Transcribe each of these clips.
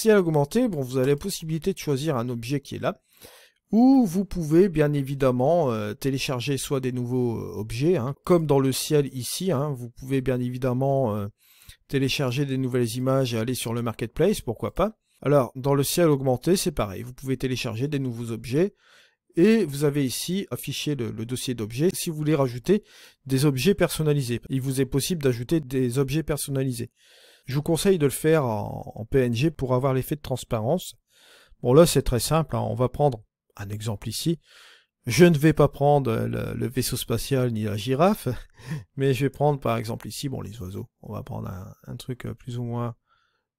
ciel augmenté, bon, vous avez la possibilité de choisir un objet qui est là, ou vous pouvez bien évidemment télécharger soit des nouveaux objets, hein, comme dans le ciel ici, hein, vous pouvez bien évidemment télécharger des nouvelles images et aller sur le marketplace, pourquoi pas. Alors, dans le ciel augmenté, c'est pareil, vous pouvez télécharger des nouveaux objets, et vous avez ici affiché le dossier d'objets si vous voulez rajouter des objets personnalisés. Il vous est possible d'ajouter des objets personnalisés. Je vous conseille de le faire en PNG pour avoir l'effet de transparence. Bon là c'est très simple, hein. On va prendre un exemple ici. Je ne vais pas prendre le vaisseau spatial ni la girafe, mais je vais prendre par exemple ici, bon les oiseaux. On va prendre un truc plus ou moins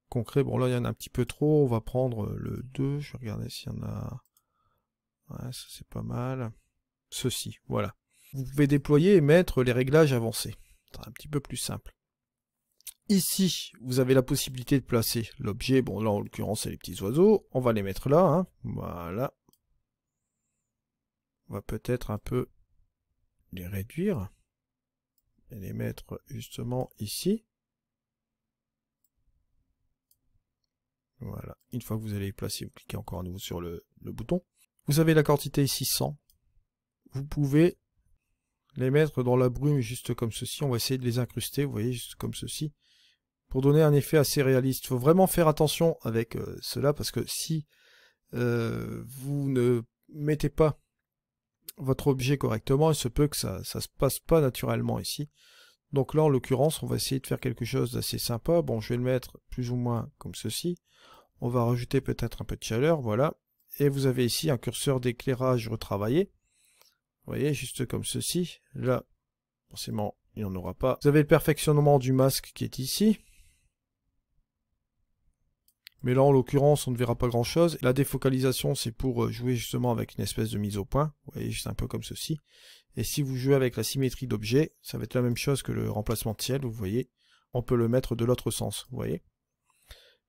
concret. Bon là il y en a un petit peu trop, on va prendre le 2, je vais regarder s'il y en a... Ouais, ça c'est pas mal. Ceci, voilà. Vous pouvez déployer et mettre les réglages avancés. C'est un petit peu plus simple. Ici, vous avez la possibilité de placer l'objet. Bon, là en l'occurrence, c'est les petits oiseaux. On va les mettre là, hein. Voilà. On va peut-être un peu les réduire. Et les mettre justement ici. Voilà. Une fois que vous allez les placer, vous cliquez encore à nouveau sur le bouton. Vous avez la quantité ici 100. Vous pouvez les mettre dans la brume juste comme ceci. On va essayer de les incruster, vous voyez, juste comme ceci. Pour donner un effet assez réaliste. Il faut vraiment faire attention avec cela parce que si vous ne mettez pas votre objet correctement, il se peut que ça se passe pas naturellement ici. Donc là, en l'occurrence, on va essayer de faire quelque chose d'assez sympa. Bon, je vais le mettre plus ou moins comme ceci. On va rajouter peut-être un peu de chaleur, voilà. Et vous avez ici un curseur d'éclairage retravaillé. Vous voyez, juste comme ceci. Là, forcément, il n'y en aura pas. Vous avez le perfectionnement du masque qui est ici. Mais là, en l'occurrence, on ne verra pas grand-chose. La défocalisation, c'est pour jouer justement avec une espèce de mise au point. Vous voyez, juste un peu comme ceci. Et si vous jouez avec la symétrie d'objet, ça va être la même chose que le remplacement de ciel, vous voyez. On peut le mettre de l'autre sens, vous voyez.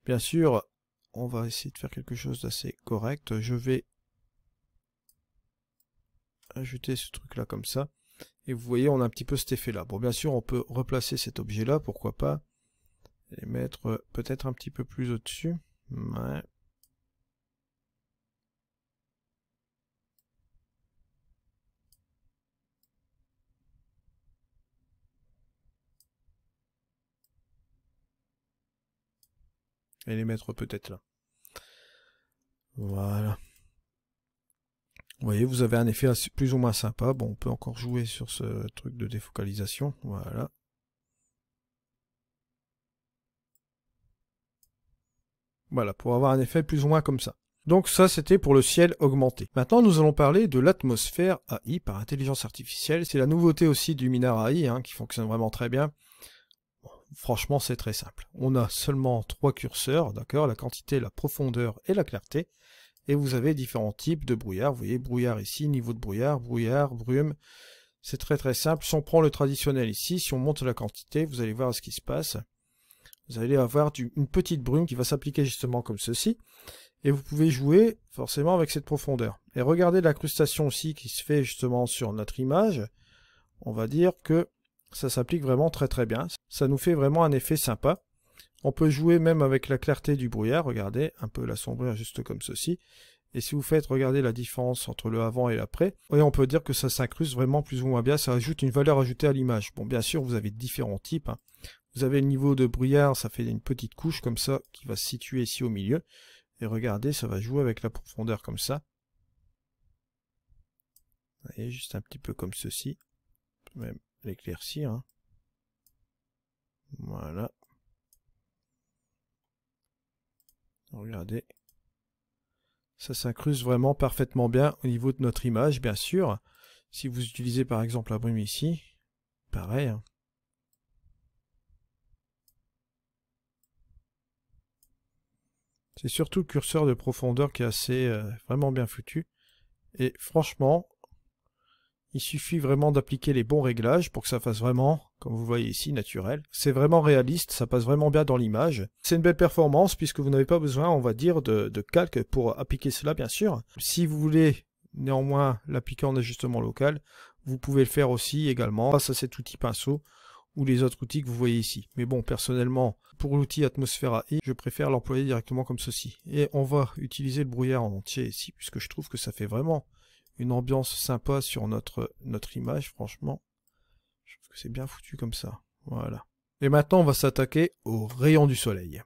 Bien sûr, on va essayer de faire quelque chose d'assez correct. Je vais ajouter ce truc-là comme ça. Et vous voyez, on a un petit peu cet effet-là. Bon, bien sûr, on peut replacer cet objet-là, pourquoi pas. Et mettre peut-être un petit peu plus au-dessus. Ouais. Et les mettre peut-être là. Voilà. Vous voyez, vous avez un effet assez, plus ou moins sympa. Bon, on peut encore jouer sur ce truc de défocalisation. Voilà. Voilà, pour avoir un effet plus ou moins comme ça. Donc ça, c'était pour le ciel augmenté. Maintenant, nous allons parler de l'atmosphère AI par intelligence artificielle. C'est la nouveauté aussi du Minard AI, hein, qui fonctionne vraiment très bien. Bon, franchement, c'est très simple. On a seulement 3 curseurs, d'accord, la quantité, la profondeur et la clarté. Et vous avez différents types de brouillard. Vous voyez, brouillard ici, niveau de brouillard, brume. C'est très très simple. Si on prend le traditionnel ici, si on monte la quantité, vous allez voir ce qui se passe. Vous allez avoir une petite brume qui va s'appliquer justement comme ceci. Et vous pouvez jouer forcément avec cette profondeur. Et regardez l'incrustation aussi qui se fait justement sur notre image. On va dire que ça s'applique vraiment très très bien. Ça nous fait vraiment un effet sympa. On peut jouer même avec la clarté du brouillard. Regardez, un peu l'assombrir juste comme ceci. Et si vous faites, regardez la différence entre le avant et l'après. Et on peut dire que ça s'incruste vraiment plus ou moins bien. Ça ajoute une valeur ajoutée à l'image. Bon, bien sûr, vous avez différents types, hein. Vous avez le niveau de brouillard, ça fait une petite couche comme ça qui va se situer ici au milieu. Et regardez, ça va jouer avec la profondeur comme ça. Vous voyez, juste un petit peu comme ceci. On peut même l'éclaircir, hein. Voilà. Regardez. Ça s'incruste vraiment parfaitement bien au niveau de notre image, bien sûr. Si vous utilisez par exemple la brume ici, pareil, hein. C'est surtout le curseur de profondeur qui est assez vraiment bien foutu. Et franchement, il suffit vraiment d'appliquer les bons réglages pour que ça fasse vraiment, comme vous voyez ici, naturel. C'est vraiment réaliste, ça passe vraiment bien dans l'image. C'est une belle performance puisque vous n'avez pas besoin, on va dire, de calque pour appliquer cela, bien sûr. Si vous voulez néanmoins l'appliquer en ajustement local, vous pouvez le faire aussi également grâce à cet outil pinceau. ou les autres outils que vous voyez ici. Mais bon, personnellement, pour l'outil Atmosphère AI, je préfère l'employer directement comme ceci. Et on va utiliser le brouillard en entier ici, puisque je trouve que ça fait vraiment une ambiance sympa sur notre image, franchement. Je trouve que c'est bien foutu comme ça. Voilà. Et maintenant, on va s'attaquer aux rayons du soleil.